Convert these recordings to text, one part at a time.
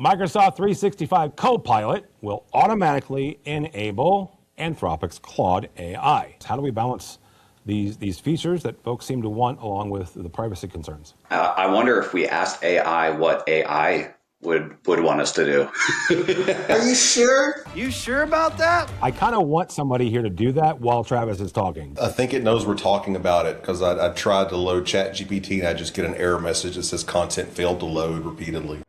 Microsoft 365 Copilot will automatically enable Anthropic's Claude AI. How do we balance these features that folks seem to want along with the privacy concerns? I wonder if we asked AI what AI would want us to do. Are you sure? You sure about that? I kind of want somebody here to do that while Travis is talking. I think it knows we're talking about it because I tried to load ChatGPT and I just get an error message that says content failed to load repeatedly.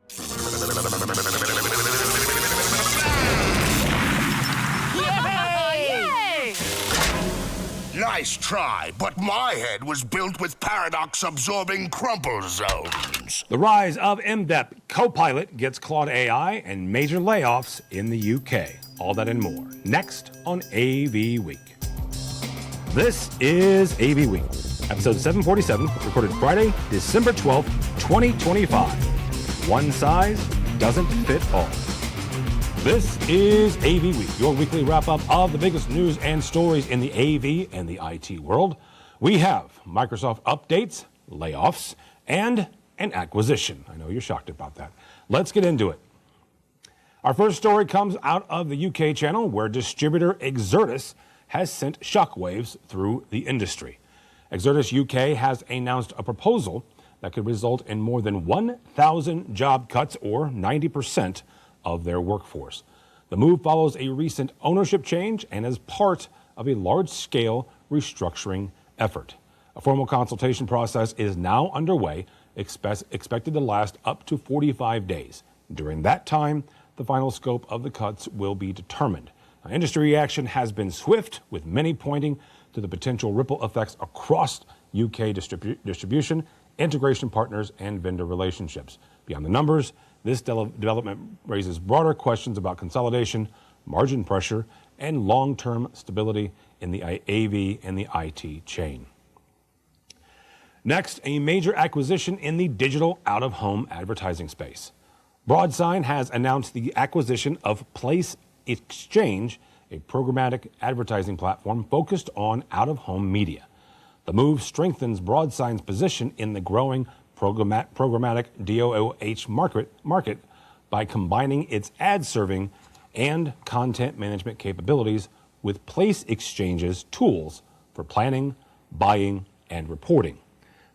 Nice try, but my head was built with paradox-absorbing crumple zones. The rise of MDEP Copilot gets Claude AI and major layoffs in the UK. All that and more next on AV Week. This is AV Week, episode 747, recorded Friday, December 12th, 2025. One size doesn't fit all. This is AV Week, your weekly wrap-up of the biggest news and stories in the AV and the IT world. We have Microsoft updates, layoffs, and an acquisition. I know you're shocked about that. Let's get into it. Our first story comes out of the UK channel, where distributor Exertis has sent shockwaves through the industry. Exertis UK has announced a proposal that could result in more than 1,000 job cuts, or 90% of their workforce. The move follows a recent ownership change and is part of a large-scale restructuring effort. A formal consultation process is now underway, expected to last up to 45 days. During that time, the final scope of the cuts will be determined. Now, industry reaction has been swift, with many pointing to the potential ripple effects across UK distribution, integration partners, and vendor relationships. Beyond the numbers, this development raises broader questions about consolidation, margin pressure, and long-term stability in the AV and the IT chain. Next, a major acquisition in the digital out-of-home advertising space. Broadsign has announced the acquisition of Place Exchange, a programmatic advertising platform focused on out-of-home media. The move strengthens Broadsign's position in the growing programmatic DOOH market by combining its ad serving and content management capabilities with Place Exchange's tools for planning, buying, and reporting.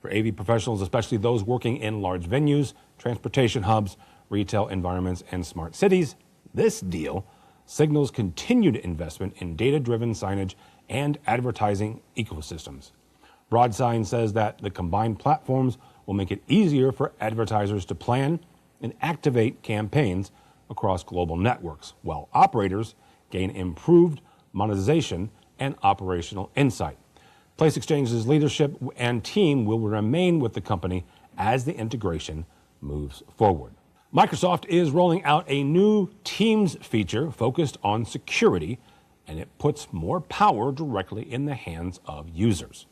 For AV professionals, especially those working in large venues, transportation hubs, retail environments, and smart cities, this deal signals continued investment in data-driven signage and advertising ecosystems. Broadsign says that the combined platforms will make it easier for advertisers to plan and activate campaigns across global networks, while operators gain improved monetization and operational insight. Place Exchange's leadership and team will remain with the company as the integration moves forward. Microsoft is rolling out a new Teams feature focused on security, and it puts more power directly in the hands of users.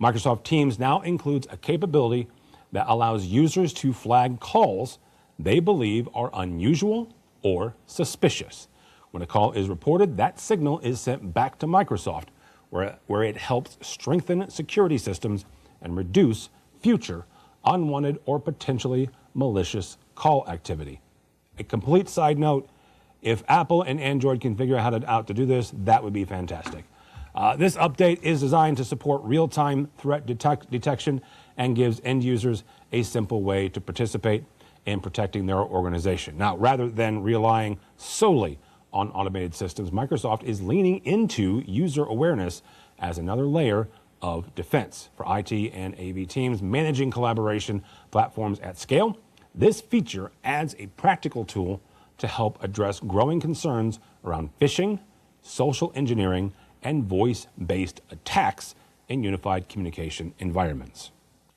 Microsoft Teams now includes a capability that allows users to flag calls they believe are unusual or suspicious. When a call is reported, that signal is sent back to Microsoft, where it helps strengthen security systems and reduce future unwanted or potentially malicious call activity. A complete side note, if Apple and Android can figure out how to do this, that would be fantastic. This update is designed to support real-time threat detection and gives end users a simple way to participate in protecting their organization. Now, rather than relying solely on automated systems, Microsoft is leaning into user awareness as another layer of defense. For IT and AV teams managing collaboration platforms at scale, this feature adds a practical tool to help address growing concerns around phishing, social engineering, and voice-based attacks in unified communication environments.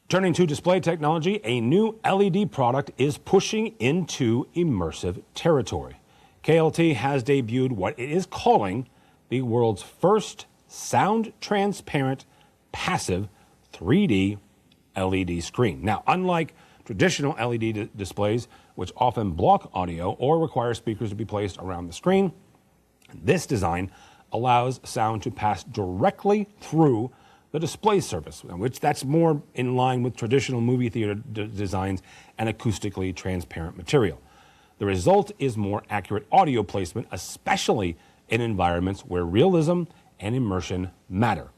Turning to display technology, a new LED product is pushing into immersive territory. KLT has debuted what it is calling the world's first sound-transparent, passive 3D LED screen. Now, unlike traditional LED displays, which often block audio or require speakers to be placed around the screen, this design allows sound to pass directly through the display surface, which that's more in line with traditional movie theater designs and acoustically transparent material. The result is more accurate audio placement, especially in environments where realism and immersion matter.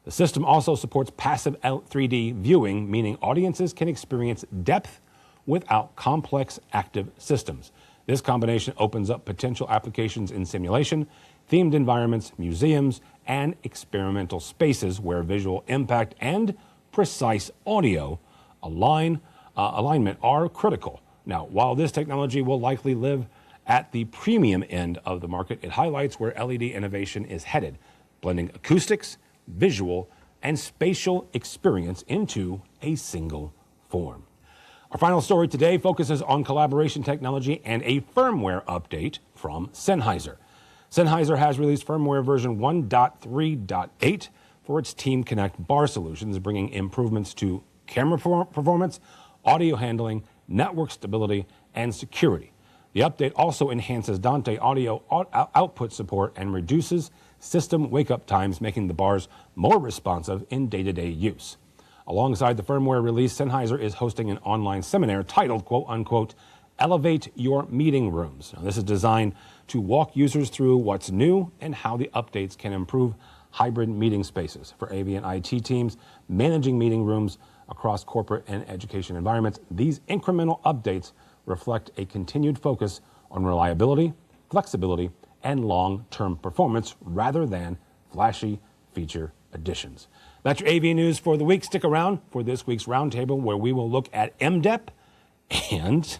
The system also supports passive 3D viewing, meaning audiences can experience depth without complex active systems. This combination opens up potential applications in simulation, themed environments, museums, and experimental spaces where visual impact and precise audio alignment are critical. Now, while this technology will likely live at the premium end of the market, it highlights where LED innovation is headed, blending acoustics, visual, and spatial experience into a single form. Our final story today focuses on collaboration technology and a firmware update from Sennheiser. Sennheiser has released firmware version 1.3.8 for its Team Connect bar solutions, bringing improvements to camera performance, audio handling, network stability, and security. The update also enhances Dante audio output support and reduces system wake-up times, making the bars more responsive in day-to-day use. Alongside the firmware release, Sennheiser is hosting an online seminar titled, quote unquote, Elevate Your Meeting Rooms. Now, this is designed to walk users through what's new and how the updates can improve hybrid meeting spaces for AV and IT teams managing meeting rooms across corporate and education environments. These incremental updates reflect a continued focus on reliability, flexibility, and long-term performance rather than flashy feature additions. That's your AV news for the week. Stick around for this week's roundtable where we will look at MDEP and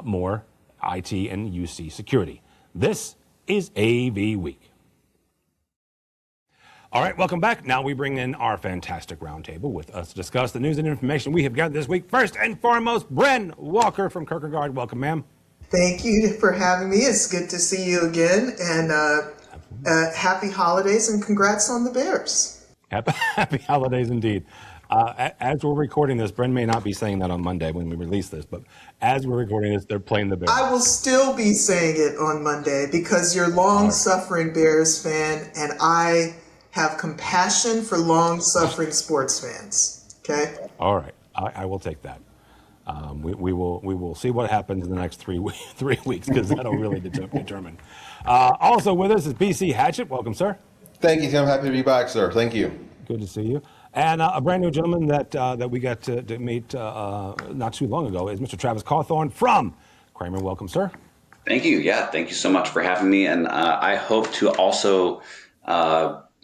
more IT and UC security. This is AV Week. All right, welcome back. Now we bring in our fantastic roundtable with us to discuss the news and information we have gathered this week. First and foremost, Bren Walker from Kierkegaard. Welcome, ma'am. Thank you for having me. It's good to see you again. And happy holidays and congrats on the Bears. Happy holidays indeed. As we're recording this, Bren may not be saying that on Monday when we release this, but as we're recording this, they're playing the Bears. I will still be saying it on Monday because you're a long-suffering Bears fan, and I have compassion for long-suffering sports fans. Okay? All right. I will take that. We will see what happens in the next 3 weeks because that'll really determine. Also with us is BC Hatchett. Welcome, sir. Thank you, Tim. Happy to be back, sir. Thank you. Good to see you. And a brand new gentleman that we got to meet not too long ago is Mr. Travis Cawthorn from Kramer. Welcome, sir. Thank you. Yeah, thank you so much for having me. And I hope to also,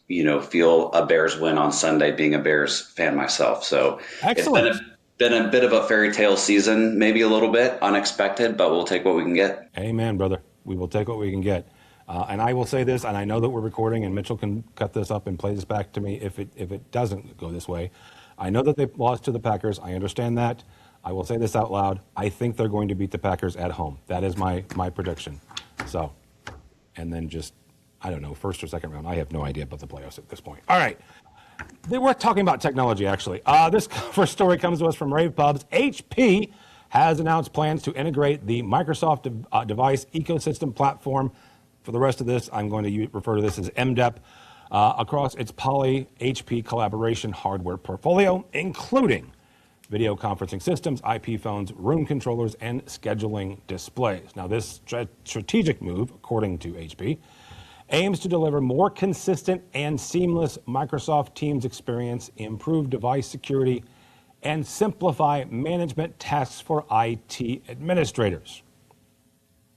feel a Bears win on Sunday, being a Bears fan myself. So excellent. It's been a bit of a fairy tale season, maybe a little bit unexpected, but we'll take what we can get. Amen, brother. We will take what we can get. And I will say this, and I know that we're recording, and Mitchell can cut this up and play this back to me if it doesn't go this way. I know that they lost to the Packers. I understand that. I will say this out loud. I think they're going to beat the Packers at home. That is my prediction. So, and then just, I don't know, first or second round. I have no idea about the playoffs at this point. All right. We're talking about technology, actually. This first story comes to us from Rave Pubs. HP has announced plans to integrate the Microsoft device ecosystem platform. For the rest of this, I'm going to refer to this as MDEP across its Poly HP collaboration hardware portfolio, including video conferencing systems, IP phones, room controllers, and scheduling displays. Now, this strategic move, according to HP, aims to deliver more consistent and seamless Microsoft Teams experience, improve device security, and simplify management tasks for IT administrators.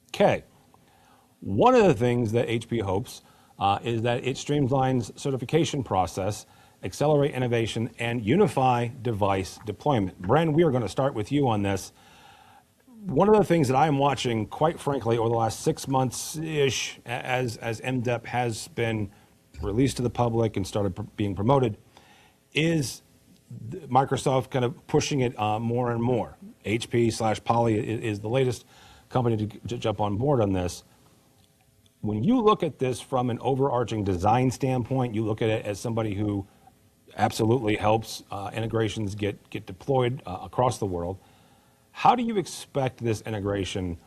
Okay. One of the things that HP hopes is that it streamlines certification process, accelerate innovation, and unify device deployment. Bren, we are going to start with you on this. One of the things that I am watching, quite frankly, over the last 6 months-ish, as MDEP has been released to the public and started being promoted, is Microsoft kind of pushing it more and more. HP/Poly is the latest company to jump on board on this. When you look at this from an overarching design standpoint, you look at it as somebody who absolutely helps integrations get deployed across the world. How do you expect this integration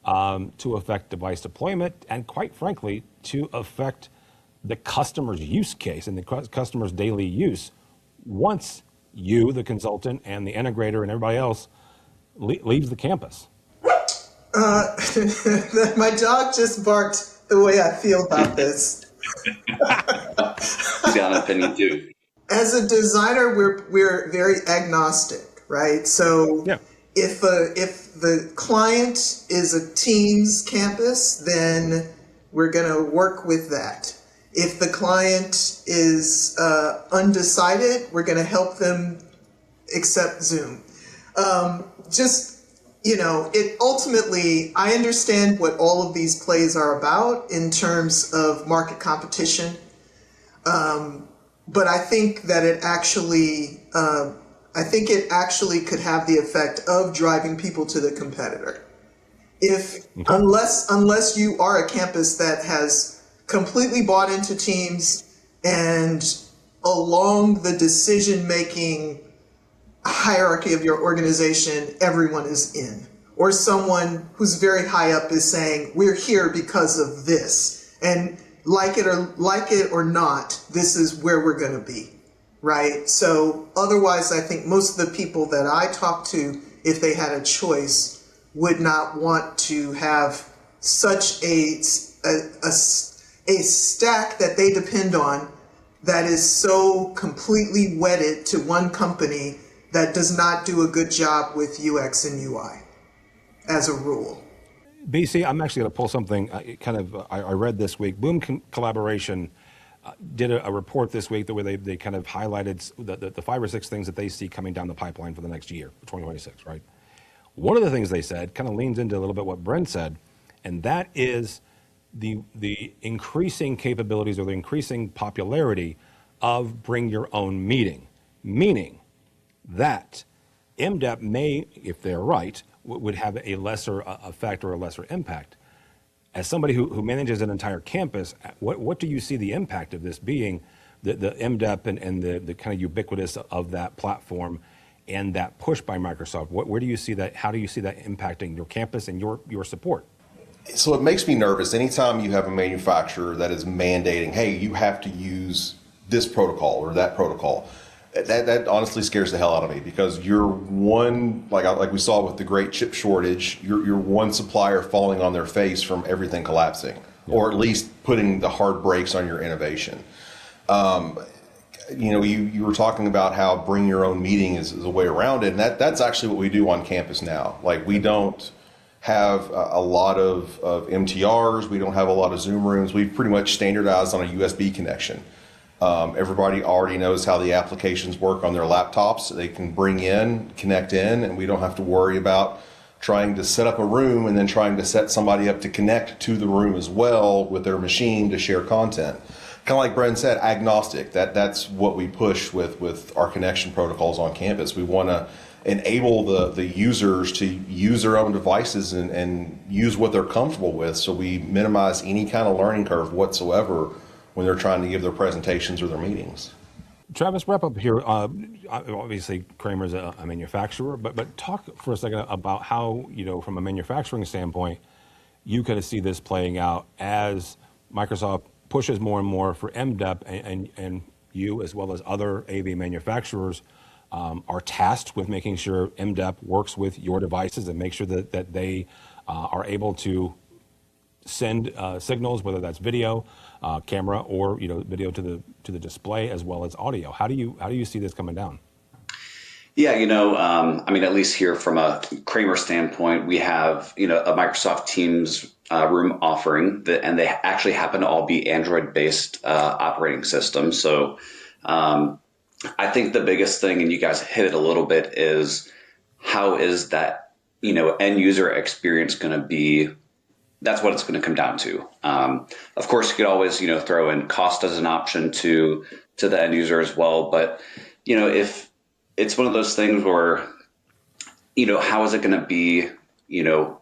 to affect device deployment and, quite frankly, to affect the customer's use case and the customer's daily use once you, the consultant, and the integrator and everybody else leaves the campus? My dog just barked the way I feel about this. He's got an opinion too. As a designer, we're very agnostic, right? So Yeah. if the client is a Teams campus, then we're going to work with that. If the client is undecided, we're going to help them accept Zoom. It ultimately, I understand what all of these plays are about in terms of market competition. But I think that it actually could have the effect of driving people to the competitor. Unless you are a campus that has completely bought into Teams and along the decision-making hierarchy of your organization, everyone is in. Or someone who's very high up is saying, we're here because of this. And like it or not, this is where we're going to be, right? So otherwise, I think most of the people that I talk to, if they had a choice, would not want to have such a stack that they depend on that is so completely wedded to one company that does not do a good job with UX and UI as a rule. BC, I'm actually going to pull something I read this week. Boom Collaboration did a report this week where they kind of highlighted the 5 or 6 things that they see coming down the pipeline for the next year, 2026, right? One of the things they said kind of leans into a little bit what Brent said, and that is the increasing capabilities or the increasing popularity of bring your own meeting, meaning that MDEP may, if they're right, would have a lesser effect or a lesser impact. As somebody who manages an entire campus, what do you see the impact of this being, the MDEP and the kind of ubiquitous of that platform and that push by Microsoft? Where do you see that? How do you see that impacting your campus and your support? So it makes me nervous anytime you have a manufacturer that is mandating, hey, you have to use this protocol or that protocol. That honestly scares the hell out of me, because you're one, like we saw with the great chip shortage, you're one supplier falling on their face from everything collapsing, or at least putting the hard brakes on your innovation. You were talking about how bring your own meeting is a way around it, and that's actually what we do on campus now. Like, we don't have a lot of MTRs, we don't have a lot of Zoom rooms. We've pretty much standardized on a USB connection. Everybody already knows how the applications work on their laptops. They can bring in, connect in, and we don't have to worry about trying to set up a room and then trying to set somebody up to connect to the room as well with their machine to share content. Kind of like Brendan said, agnostic. That's what we push with our connection protocols on campus. We want to enable the users to use their own devices and use what they're comfortable with, so we minimize any kind of learning curve whatsoever when they're trying to give their presentations or their meetings. Travis, wrap up here. Obviously, Kramer's a manufacturer, but talk for a second about how, from a manufacturing standpoint, you kind of see this playing out as Microsoft pushes more and more for MDEP, and you, as well as other AV manufacturers, are tasked with making sure MDEP works with your devices and make sure that they are able to send signals, whether that's video, camera, or video to the display, as well as audio. How do you see this coming down? Yeah, at least here from a Kramer standpoint, we have a Microsoft Teams room offering and they actually happen to all be Android-based operating systems. So I think the biggest thing, and you guys hit it a little bit, is how is that end user experience going to be? That's what it's going to come down to. Of course, you could always, throw in cost as an option to the end user as well. But, if it's one of those things where, how is it going to be,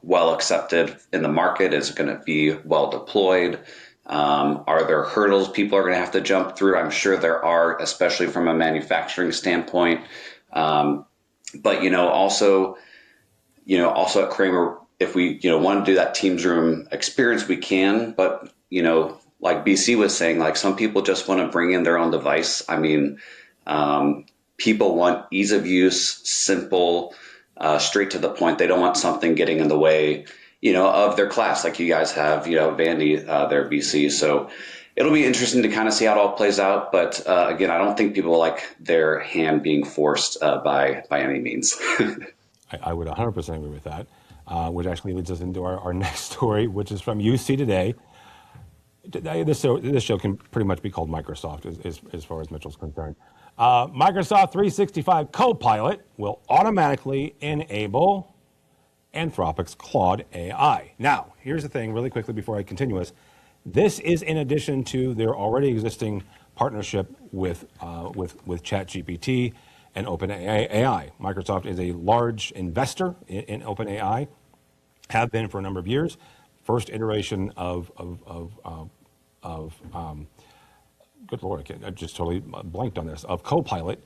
well accepted in the market? Is it going to be well deployed? Are there hurdles people are going to have to jump through? I'm sure there are, especially from a manufacturing standpoint. But, also at Kramer, if we, want to do that Teams room experience, we can, but, like BC was saying, like some people just want to bring in their own device. I mean, people want ease of use, simple, straight to the point. They don't want something getting in the way. of their class, like you guys have, Vandy there, BC. So it'll be interesting to kind of see how it all plays out. But again, I don't think people like their hand being forced by any means. I would 100% agree with that, which actually leads us into our next story, which is from UC Today. This show can pretty much be called Microsoft as far as Mitchell's concerned. Microsoft 365 Copilot will automatically enable Anthropic's Claude AI. Now, here's the thing, really quickly before I continue this is in addition to their already existing partnership with ChatGPT and OpenAI. Microsoft is a large investor in OpenAI, have been for a number of years. First iteration of good Lord, I just totally blanked on this, of Copilot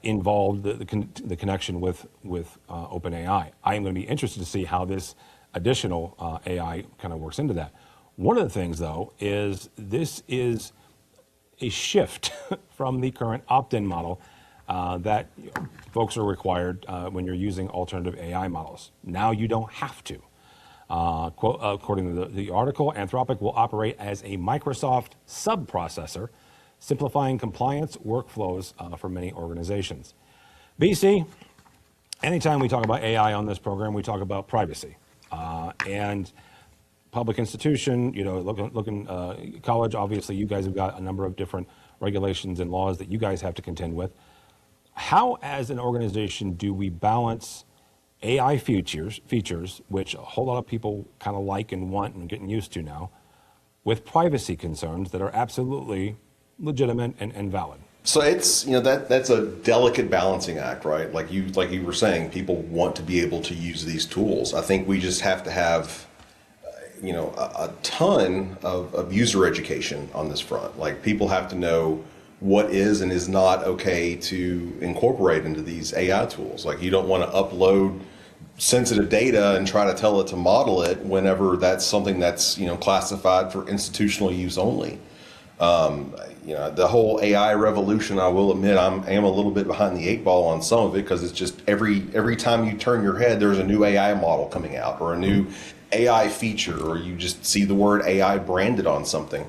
involved the connection with OpenAI. I am going to be interested to see how this additional AI kind of works into that. One of the things, though, is this is a shift from the current opt-in model that folks are required when you're using alternative AI models. Now you don't have to. According to the article, Anthropic will operate as a Microsoft sub-processor, simplifying compliance workflows for many organizations. BC, anytime we talk about AI on this program, we talk about privacy. And public institution, looking college, obviously you guys have got a number of different regulations and laws that you guys have to contend with. How, as an organization, do we balance AI features, which a whole lot of people kind of like and want and getting used to now, with privacy concerns that are absolutely legitimate and valid? So it's, that's a delicate balancing act, right? Like you were saying, people want to be able to use these tools. I think we just have to have, a ton of user education on this front. Like, people have to know what is and is not okay to incorporate into these AI tools. Like, you don't want to upload sensitive data and try to tell it to model it whenever that's something that's, classified for institutional use only. The whole AI revolution, I will admit, I am a little bit behind the eight ball on some of it, because it's just every time you turn your head, there's a new AI model coming out, or a new AI feature, or you just see the word AI branded on something.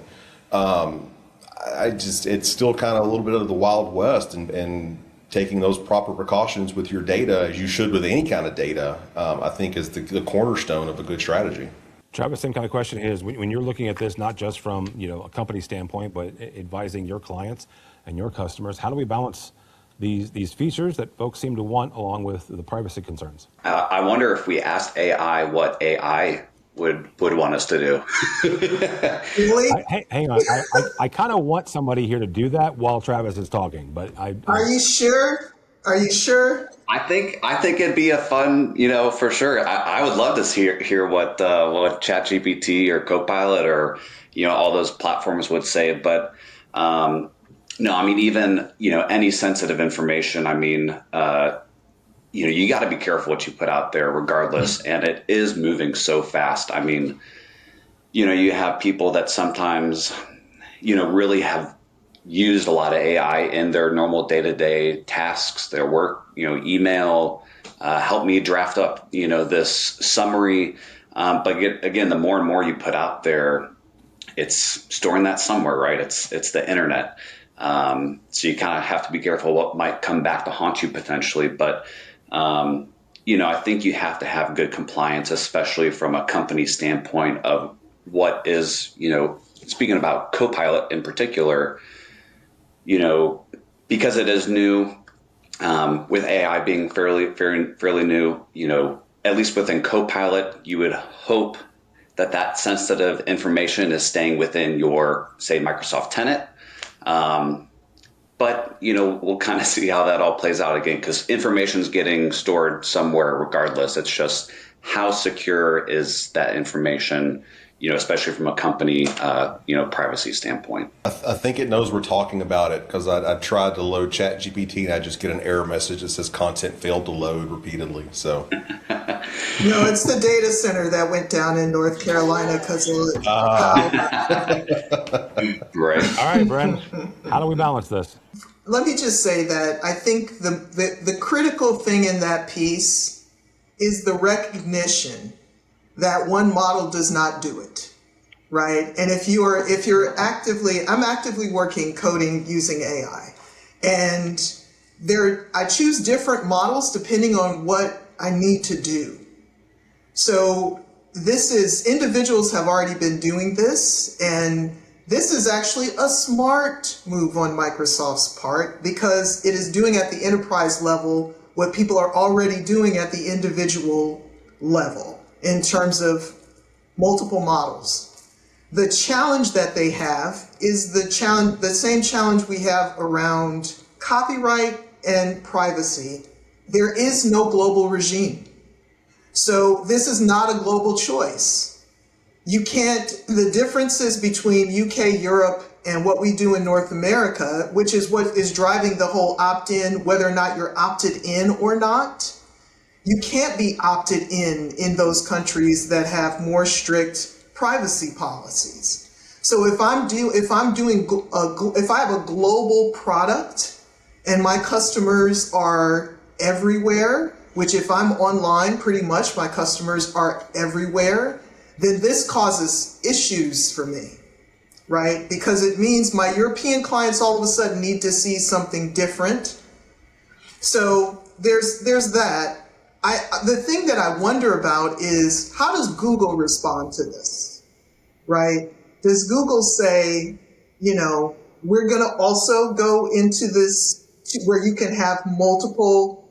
It's still kind of a little bit of the Wild West, and taking those proper precautions with your data, as you should with any kind of data, I think is the cornerstone of a good strategy. Travis, same kind of question is, when you're looking at this, not just from a company standpoint, but advising your clients and your customers, how do we balance these features that folks seem to want along with the privacy concerns? I wonder if we asked AI what AI would want us to do. Really? Hang on, I kind of want somebody here to do that while Travis is talking, but Are you sure? Are you sure? I think it'd be a fun, for sure. I would love to hear what ChatGPT or Copilot or all those platforms would say. But no, I mean, even any sensitive information. I mean, you got to be careful what you put out there, regardless. And it is moving so fast. I mean, you have people that sometimes really have used a lot of AI in their normal day-to-day tasks, their work, email, help me draft up, this summary. But again, the more and more you put out there, it's storing that somewhere, right? It's the internet. So you kind of have to be careful what might come back to haunt you potentially. But, I think you have to have good compliance, especially from a company standpoint of what is, speaking about Copilot in particular, because it is new, with AI being fairly new, at least within Copilot, you would hope that sensitive information is staying within your, say, Microsoft tenant. But, we'll kind of see how that all plays out again, because information is getting stored somewhere regardless. It's just how secure is that information, especially from a company, privacy standpoint. I think it knows we're talking about it, because I tried to load ChatGPT and I just get an error message that says content failed to load repeatedly. So, No, it's the data center that went down in North Carolina because of Right. All right, Bren, how do we balance this? Let me just say that I think the critical thing in that piece is the recognition that one model does not do it, right? And if you're actively, I'm actively working coding using AI, and I choose different models depending on what I need to do. So individuals have already been doing this, and this is actually a smart move on Microsoft's part because it is doing at the enterprise level what people are already doing at the individual level in terms of multiple models. The challenge that they have is the same challenge we have around copyright and privacy. There is no global regime. So this is not a global choice. The differences between UK, Europe, and what we do in North America, which is what is driving the whole opt-in, whether or not you're opted in or not, you can't be opted in those countries that have more strict privacy policies. So if I have a global product and my customers are everywhere, which if I'm online, pretty much my customers are everywhere, then this causes issues for me, right? Because it means my European clients all of a sudden need to see something different. So there's that. The thing that I wonder about is, how does Google respond to this, right? Does Google say, we're going to also go into this where you can have multiple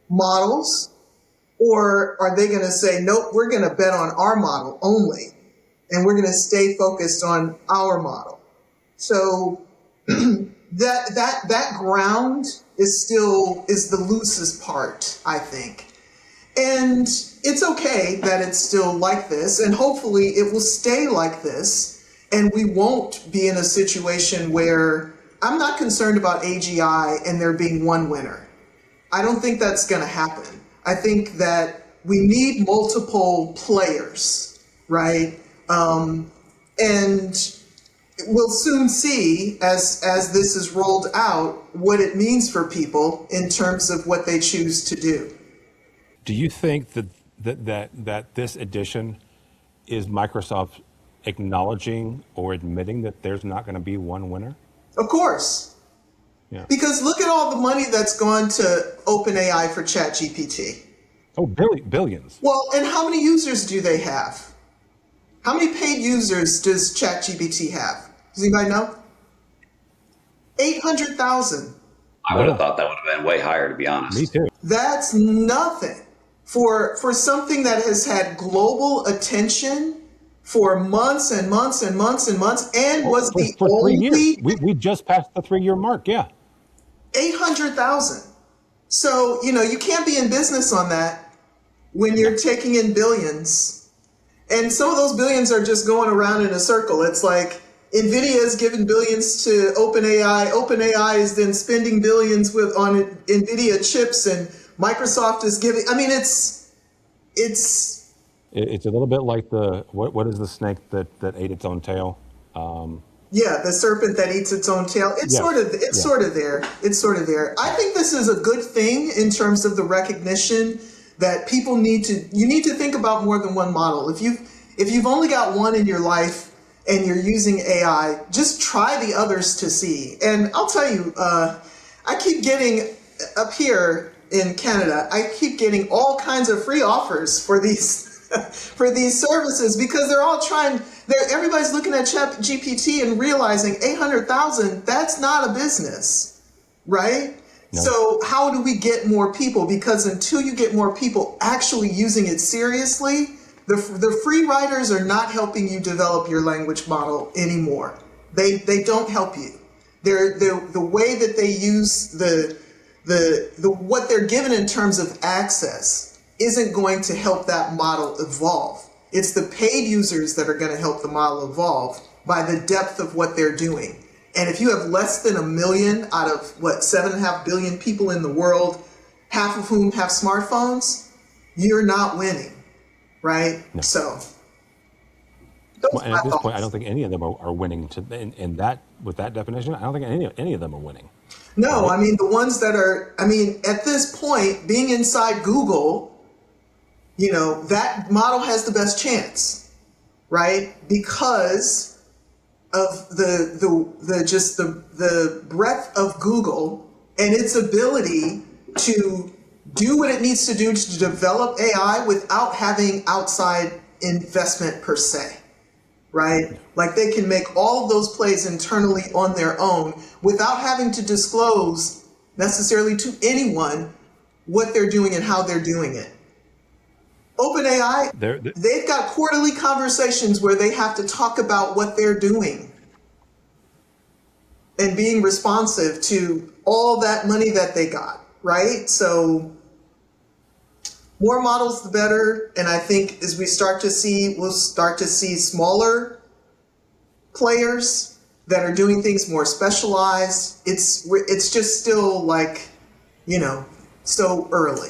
models? Or are they going to say, nope, we're going to bet on our model only, and we're going to stay focused on our model? So that ground is the loosest part, I think. And it's okay that it's still like this, and hopefully it will stay like this, and we won't be in a situation where I'm not concerned about AGI and there being one winner. I don't think that's going to happen. I think that we need multiple players, right? And we'll soon see as this is rolled out what it means for people in terms of what they choose to do. Do you think that this edition is Microsoft acknowledging or admitting that there's not going to be one winner? Of course. Yeah. Because look at all the money that's gone to OpenAI for ChatGPT. Oh, billions. Well, and how many users do they have? How many paid users does ChatGPT have? Does anybody know? 800,000. I would have thought that would have been way higher, to be honest. Me too. That's nothing for something that has had global attention for months and months and months and months, and was the for 3 only. years. We just passed the 3-year mark. Yeah. 800,000. So, you can't be in business on that when you're taking in billions. And some of those billions are just going around in a circle. It's like NVIDIA is giving billions to OpenAI. OpenAI is then spending billions on NVIDIA chips, and Microsoft is giving. I mean, it's a little bit like what is the snake that ate its own tail? Yeah, the serpent that eats its own tail. It's sort of there. It's sort of there. I think this is a good thing in terms of the recognition that people need to think about more than one model. If you've only got one in your life and you're using AI, just try the others to see. And I'll tell you, I keep getting up here in Canada, I keep getting all kinds of free offers for these for these services because they're all everybody's looking at ChatGPT and realizing 800,000, that's not a business, right? No. So how do we get more people? Because until you get more people actually using it seriously, the free riders are not helping you develop your language model anymore. They don't help you. The way that they use what they're given in terms of access isn't going to help that model evolve. It's the paid users that are going to help the model evolve by the depth of what they're doing. And if you have less than 1 million out of 7.5 billion people in the world, half of whom have smartphones, you're not winning, right? No. So, and at this point, I don't think any of them are winning. With that definition, I don't think any of them are winning. No, right? the ones that are. At this point, being inside Google, that model has the best chance, right? Because of the breadth of Google and its ability to do what it needs to do to develop AI without having outside investment per se, right? Like they can make all of those plays internally on their own without having to disclose necessarily to anyone what they're doing and how they're doing it. OpenAI, they've got quarterly conversations where they have to talk about what they're doing and being responsive to all that money that they got, right? So more models, the better. And I think as we'll start to see smaller players that are doing things more specialized. It's just still like, so early.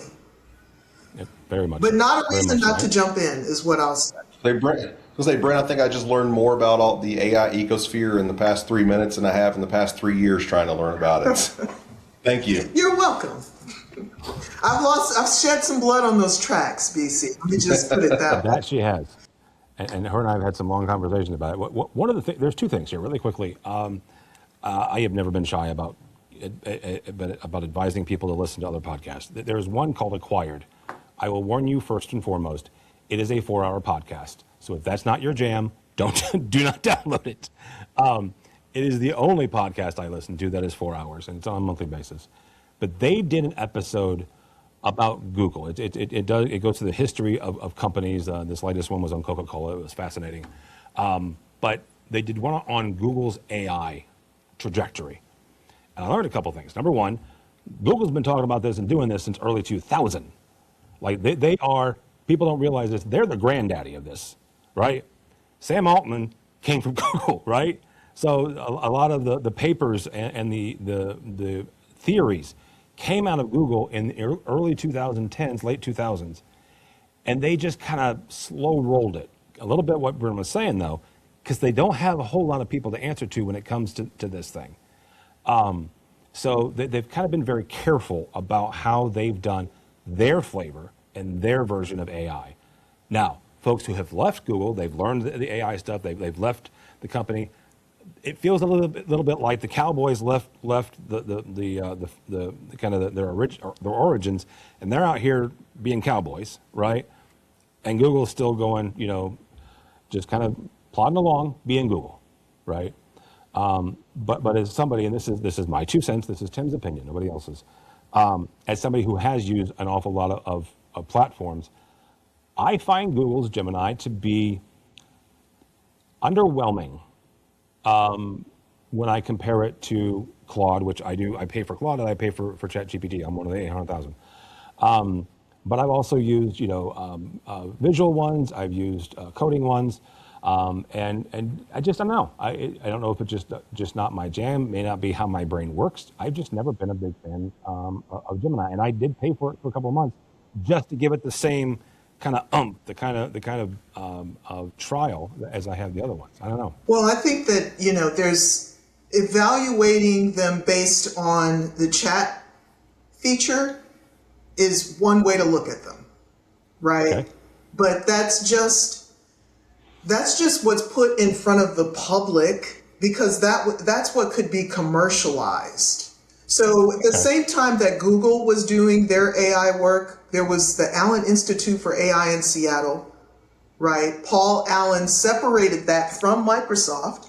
Yep, very much. But not a reason not right? to jump in is what I'll say. Brent, I think I just learned more about all the AI ecosphere in the past 3 minutes than I have in the past 3 years trying to learn about it. Thank you. You're welcome. I've shed some blood on those tracks, BC. Let me just put it that way. That she has. And her and I have had some long conversations about it. One of the things, there's two things here, really quickly. I have never been shy about advising people to listen to other podcasts. There's one called Acquired. I will warn you first and foremost, it is a 4-hour podcast. So if that's not your jam, do not download it. It is the only podcast I listen to that is 4 hours, and it's on a monthly basis. But they did an episode about Google. It goes to the history of companies. This latest one was on Coca-Cola. It was fascinating. But they did one on Google's AI trajectory. And I learned a couple things. Number one, Google's been talking about this and doing this since early 2000. Like they are, people don't realize this, they're the granddaddy of this, right? Sam Altman came from Google, right? So a lot of the papers and the theories came out of Google in the early 2010s, late 2000s, and they just kind of slow rolled it. A little bit what Brent was saying though, because they don't have a whole lot of people to answer to when it comes to this thing. So they've kind of been very careful about how they've done their flavor and their version of AI. Now, folks who have left Google, they've learned the AI stuff, they've left the company. It feels a little bit like the Cowboys left the kind of their origins, and they're out here being Cowboys, right? And Google's still going, just kind of plodding along, being Google, right? But as somebody, and this is my 2 cents, this is Tim's opinion, nobody else's. As somebody who has used an awful lot of platforms, I find Google's Gemini to be underwhelming when I compare it to Claude, which I do. I pay for Claude and I pay for ChatGPT. I'm one of the 800,000. But I've also used, visual ones. I've used coding ones. And I don't know. I don't know if it's just not my jam. May not be how my brain works. I've just never been a big fan of Gemini, and I did pay for it for a couple of months just to give it the same kind of the kind of trial as I have the other ones. I don't know. Well, I think that there's evaluating them based on the chat feature is one way to look at them, right? Okay. But that's just what's put in front of the public, because that's what could be commercialized. So at the same time that Google was doing their AI work, there was the Allen Institute for AI in Seattle, right? Paul Allen separated that from Microsoft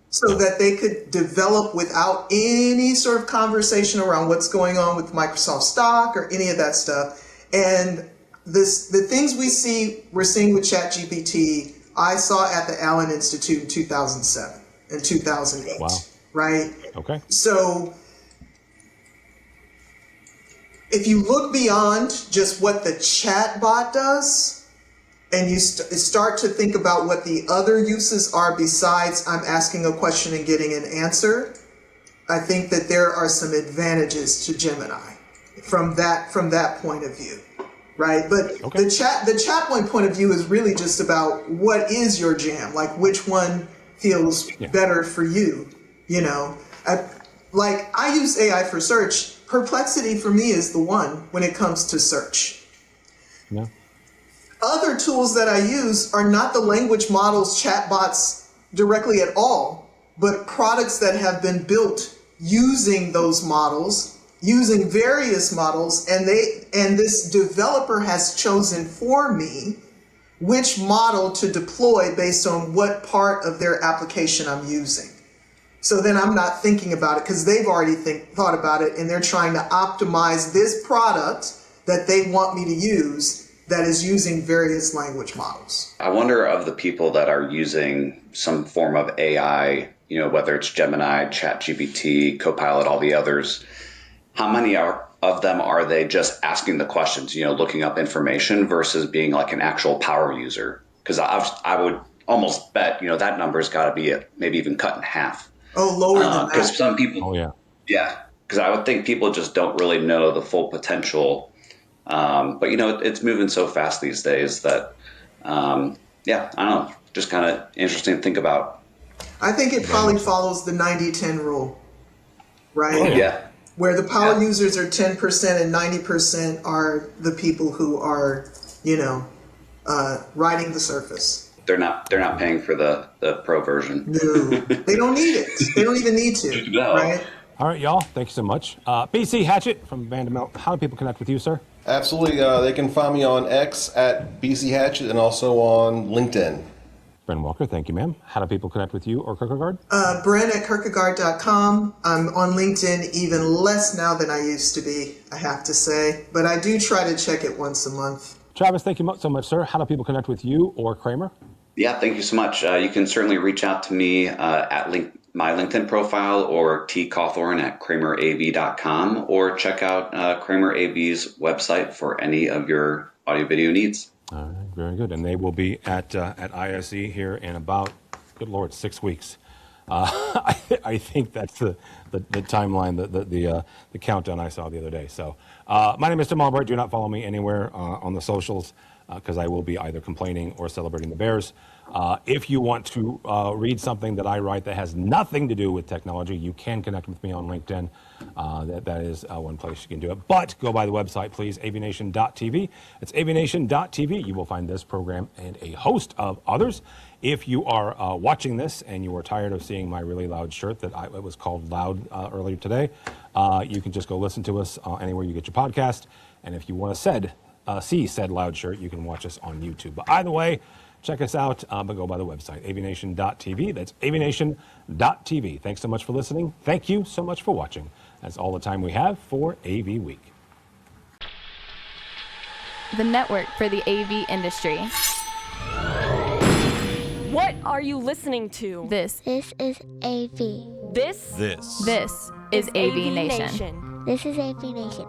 so that they could develop without any sort of conversation around what's going on with Microsoft stock or any of that stuff. And the things we're seeing with ChatGPT, I saw at the Allen Institute in 2007 and 2008, wow. Right? Okay. So if you look beyond just what the chat bot does, and you start to think about what the other uses are besides I'm asking a question and getting an answer, I think that there are some advantages to Gemini from that point of view. Right, but the chat point of view is really just about what is your jam, like which one feels better for you. I use AI for search. Perplexity for me is the one when it comes to search. Yeah. Other tools that I use are not the language models, chatbots directly at all, but products that have been built using those models, using various models, and this developer has chosen for me which model to deploy based on what part of their application I'm using. So then I'm not thinking about it because they've already thought about it, and they're trying to optimize this product that they want me to use that is using various language models. I wonder of the people that are using some form of AI, whether it's Gemini, ChatGPT, Copilot, all the others, how many of them are they just asking the questions, looking up information versus being like an actual power user? Because I would almost bet, that number's got to be maybe even cut in half. Oh, lower than that. Because some people, Oh, yeah. Yeah, because I would think people just don't really know the full potential. But, it's moving so fast these days that, I don't know, just kind of interesting to think about. I think it probably follows the 90-10 rule, right? Oh, Yeah. Where the power users are 10% and 90% are the people who are, riding the surface. They're not paying for the pro version. No, they don't need it. They don't even need to, No. right? All right, y'all. Thank you so much. BC Hatchett from Vanderbilt. How do people connect with you, sir? Absolutely. They can find me on X at BC Hatchet and also on LinkedIn. Bren Walker, thank you, ma'am. How do people connect with you or Kierkegaard? Bren at Kierkegaard.com. I'm on LinkedIn even less now than I used to be, I have to say. But I do try to check it once a month. Travis, thank you so much, sir. How do people connect with you or Kramer? Yeah, thank you so much. You can certainly reach out to me at my LinkedIn profile or tcawthorne at kramerav.com or check out Kramer AV's website for any of your audio video needs. All right, very good. And they will be at ISE here in about, good Lord, 6 weeks. I think that's the timeline, the countdown I saw the other day. So my name is Tim Albright. Do not follow me anywhere on the socials because I will be either complaining or celebrating the Bears. If you want to read something that I write that has nothing to do with technology, you can connect with me on LinkedIn. That is one place you can do it. But go by the website, please, AVNation.tv. It's AVNation.tv. You will find this program and a host of others. If you are watching this and you are tired of seeing my really loud shirt that it was called Loud earlier today, you can just go listen to us anywhere you get your podcast. And if you want to see said loud shirt, you can watch us on YouTube. But either way, check us out, but go by the website, AVNation.tv. That's AVNation.tv. Thanks so much for listening. Thank you so much for watching. That's all the time we have for AV Week. The network for the AV industry. What are you listening to? This This is AV. This is AV Nation. This is AV Nation.